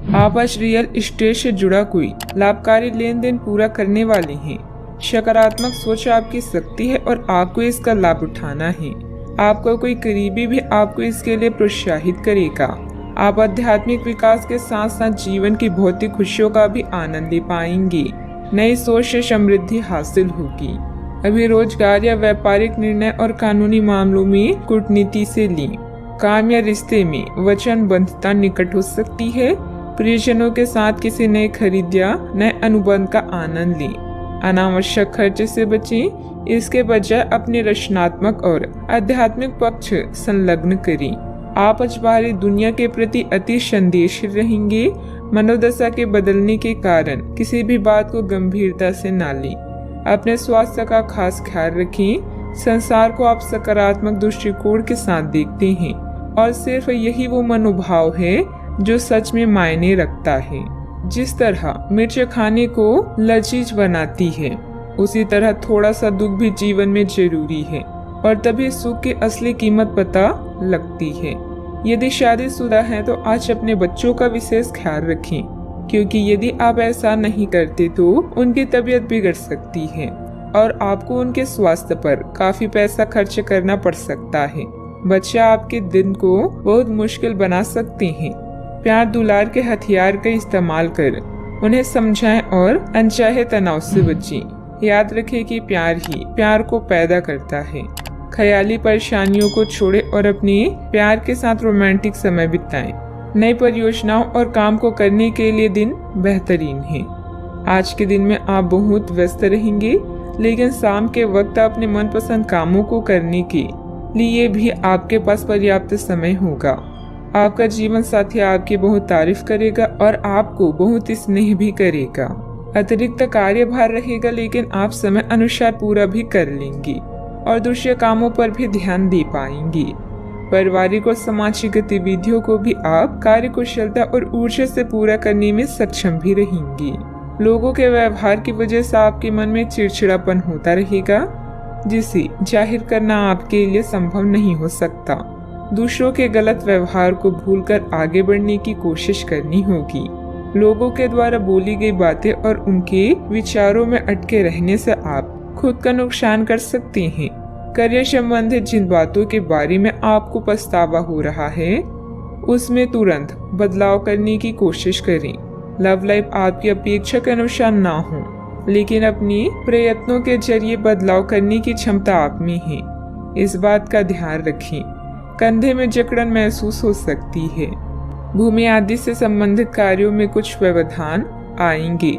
आप आज real estate से जुड़ा कोई लाभकारी लेन देन पूरा करने वाले हैं। सकारात्मक सोच आपकी शक्ति है और आपको इसका लाभ उठाना है। आपका कोई करीबी भी आपको इसके लिए प्रोत्साहित करेगा। आप आध्यात्मिक विकास के साथ साथ जीवन की भौतिक खुशियों का भी आनंद ले पाएंगे। नई सोच से समृद्धि हासिल होगी। अभी रोजगार या व्यापारिक निर्णय और कानूनी मामलों में कूटनीति से लें। काम या रिश्ते में वचनबद्धता निकट हो सकती है। प्रियजनों के साथ किसी नए खरीद या नए अनुबंध का आनंद लें। अनावश्यक खर्चे से बचें। इसके बजाय अपने रचनात्मक और आध्यात्मिक पक्ष संलग्न करें। आप आज बाहरी दुनिया के प्रति अति संवेदनशील रहेंगे। मनोदशा के बदलने के कारण किसी भी बात को गंभीरता से न लें। अपने स्वास्थ्य का खास ख्याल रखें। संसार को आप सकारात्मक दृष्टिकोण के साथ देखते हैं और सिर्फ यही वो मनोभाव है जो सच में मायने रखता है। जिस तरह मिर्च खाने को लजीज बनाती है, उसी तरह थोड़ा सा दुख भी जीवन में जरूरी है और तभी सुख की असली कीमत पता लगती है। यदि शादीशुदा हैं तो आज अपने बच्चों का विशेष ख्याल रखें, क्योंकि यदि आप ऐसा नहीं करते तो उनकी तबीयत बिगड़ सकती है और आपको उनके स्वास्थ्य पर काफी पैसा खर्च करना पड़ सकता है। बच्चे आपके दिन को बहुत मुश्किल बना सकते हैं। प्यार दुलार के हथियार का इस्तेमाल कर उन्हें समझाएं और अनचाहे तनाव से बचें। याद रखें कि प्यार ही प्यार को पैदा करता है। ख्याली परेशानियों को छोड़ें और अपने प्यार के साथ रोमांटिक समय बिताएं। नई परियोजनाओं और काम को करने के लिए दिन बेहतरीन है। आज के दिन में आप बहुत व्यस्त रहेंगे, लेकिन शाम के वक्त अपने मनपसंद कामों को करने के लिए भी आपके पास पर्याप्त समय होगा। आपका जीवन साथी आपकी बहुत तारीफ करेगा और आपको बहुत स्नेह भी करेगा। अतिरिक्त कार्यभार रहेगा, लेकिन आप समय अनुसार पूरा भी कर लेंगे और दूसरे कामों पर भी ध्यान दे पाएंगे। पारिवारिक और सामाजिक गतिविधियों को भी आप कार्यकुशलता और ऊर्जा से पूरा करने में सक्षम भी रहेंगे। लोगों के व्यवहार की वजह से आपके मन में चिड़चिड़ापन होता रहेगा, जिसे जाहिर करना आपके लिए संभव नहीं हो सकता। दूसरों के गलत व्यवहार को भूलकर आगे बढ़ने की कोशिश करनी होगी। लोगों के द्वारा बोली गई बातें और उनके विचारों में अटके रहने से आप खुद का नुकसान कर सकते हैं। करियर संबंधित जिन बातों के बारे में आपको पछतावा हो रहा है, उसमें तुरंत बदलाव करने की कोशिश करें। लव लाइफ आपकी अपेक्षा के अनुसार ना हो, लेकिन अपने प्रयत्नों के जरिए बदलाव करने की क्षमता आप में है। इस बात का ध्यान रखें। कंधे में जकड़न महसूस हो सकती है। भूमि आदि से संबंधित कार्यों में कुछ व्यवधान आएंगे,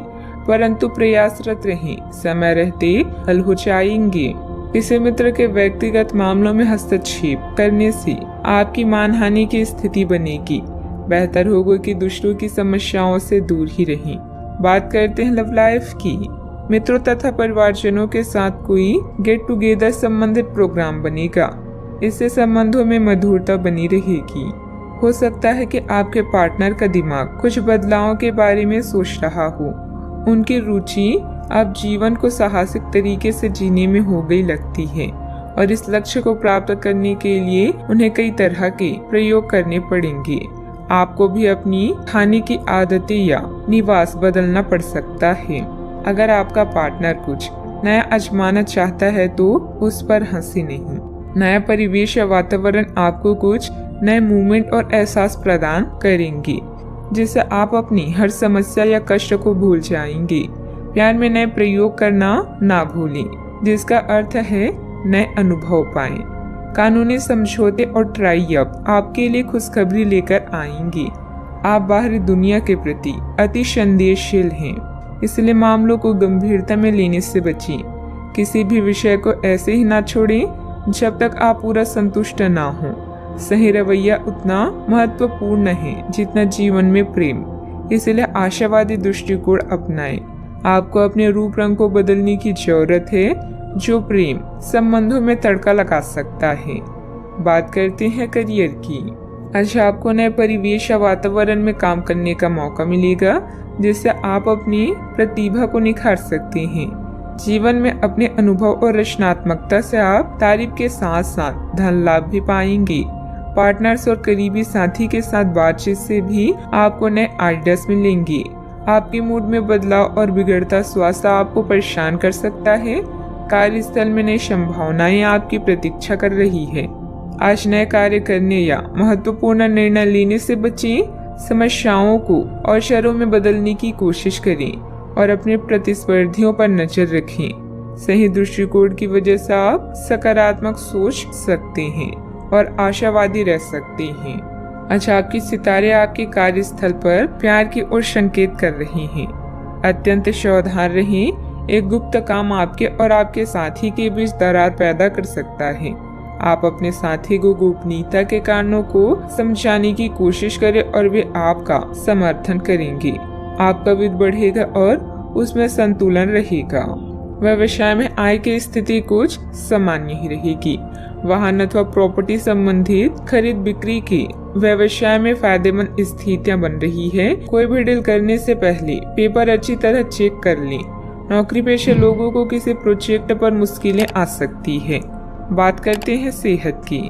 परंतु प्रयासरत रहें। समय रहते हल हो जाएंगे। किसी मित्र के व्यक्तिगत मामलों में हस्तक्षेप करने से आपकी मानहानि की स्थिति बनेगी। बेहतर होगा कि दूसरों की समस्याओं से दूर ही रहें। बात करते हैं लव लाइफ की। मित्रों तथा परिवारजनों के साथ कोई गेट टुगेदर संबंधित प्रोग्राम बनेगा। इससे संबंधों में मधुरता बनी रहेगी। हो सकता है कि आपके पार्टनर का दिमाग कुछ बदलावों के बारे में सोच रहा हो। उनकी रुचि अब जीवन को साहसिक तरीके से जीने में हो गई लगती है और इस लक्ष्य को प्राप्त करने के लिए उन्हें कई तरह के प्रयोग करने पड़ेंगे। आपको भी अपनी खाने की आदतें या निवास बदलना पड़ सकता है। अगर आपका पार्टनर कुछ नया आजमाना चाहता है तो उस पर हंसी नहीं। नया परिवेश या वातावरण आपको कुछ नए मूवमेंट और एहसास प्रदान करेंगे, जिससे आप अपनी हर समस्या या कष्ट को भूल जाएंगे। प्यार में नए प्रयोग करना ना भूलें, जिसका अर्थ है नए अनुभव पाएं। कानूनी समझौते और ट्राई अप आपके लिए खुशखबरी लेकर आएंगे। आप बाहरी दुनिया के प्रति अति संवेदनशील हैं, इसलिए मामलों को गंभीरता में लेने से बचें। किसी भी विषय को ऐसे ही ना छोड़ें जब तक आप पूरा संतुष्ट ना हो। सही रवैया उतना महत्वपूर्ण है जितना जीवन में प्रेम, इसलिए आशावादी दृष्टिकोण अपनाएं। आपको अपने रूप रंग को बदलने की जरूरत है, जो प्रेम संबंधों में तड़का लगा सकता है। बात करते हैं करियर की। आज आपको नए परिवेश या वातावरण में काम करने का मौका मिलेगा, जिससे आप अपनी प्रतिभा को निखार सकते हैं। जीवन में अपने अनुभव और रचनात्मकता से आप तारीफ के साथ साथ धन लाभ भी पाएंगे। पार्टनर्स और करीबी साथी के साथ बातचीत से भी आपको नए आइडियाज मिलेंगे। आपके मूड में बदलाव और बिगड़ता स्वास्थ्य आपको परेशान कर सकता है। कार्यस्थल में नई संभावनाएं आपकी प्रतीक्षा कर रही है। आज नए कार्य करने या महत्वपूर्ण निर्णय लेने से बचें। समस्याओं को अवसरों में बदलने की कोशिश करें और अपने प्रतिस्पर्धियों पर नजर रखें। सही दृष्टिकोण की वजह से आप सकारात्मक सोच सकते हैं और आशावादी रह सकते हैं। अच्छा, आपके सितारे आपके कार्यस्थल पर प्यार की ओर संकेत कर रहे हैं। अत्यंत सावधान रहें। एक गुप्त काम आपके और आपके साथी के बीच दरार पैदा कर सकता है। आप अपने साथी को गोपनीयता के कारणों को समझाने की कोशिश करें और वे आपका समर्थन करेंगे। आपका वित्त बढ़ेगा और उसमें संतुलन रहेगा। व्यवसाय में आय की स्थिति कुछ सामान्य ही रहेगी। वाहन अथवा प्रॉपर्टी संबंधित खरीद बिक्री की व्यवसाय में फायदेमंद स्थितियां बन रही है। कोई भी डील करने से पहले पेपर अच्छी तरह चेक कर लें। नौकरी पेशे लोगों को किसी प्रोजेक्ट पर मुश्किलें आ सकती है। बात करते हैं सेहत की।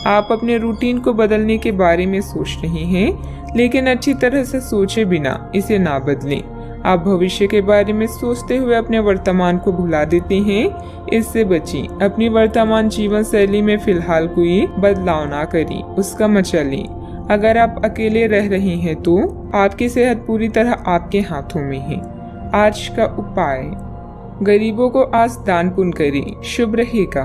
आप अपने रूटीन को बदलने के बारे में सोच रहे हैं, लेकिन अच्छी तरह से सोचे बिना इसे ना बदलें। आप भविष्य के बारे में सोचते हुए अपने वर्तमान को भुला देते हैं। इससे बचें। अपनी वर्तमान जीवन शैली में फिलहाल कोई बदलाव ना करें, उसका मजा लें। अगर आप अकेले रह रहे हैं तो आपकी सेहत पूरी तरह आपके हाथों में है। आज का उपाय, गरीबों को आज दान पुण्य करें, शुभ रहेगा।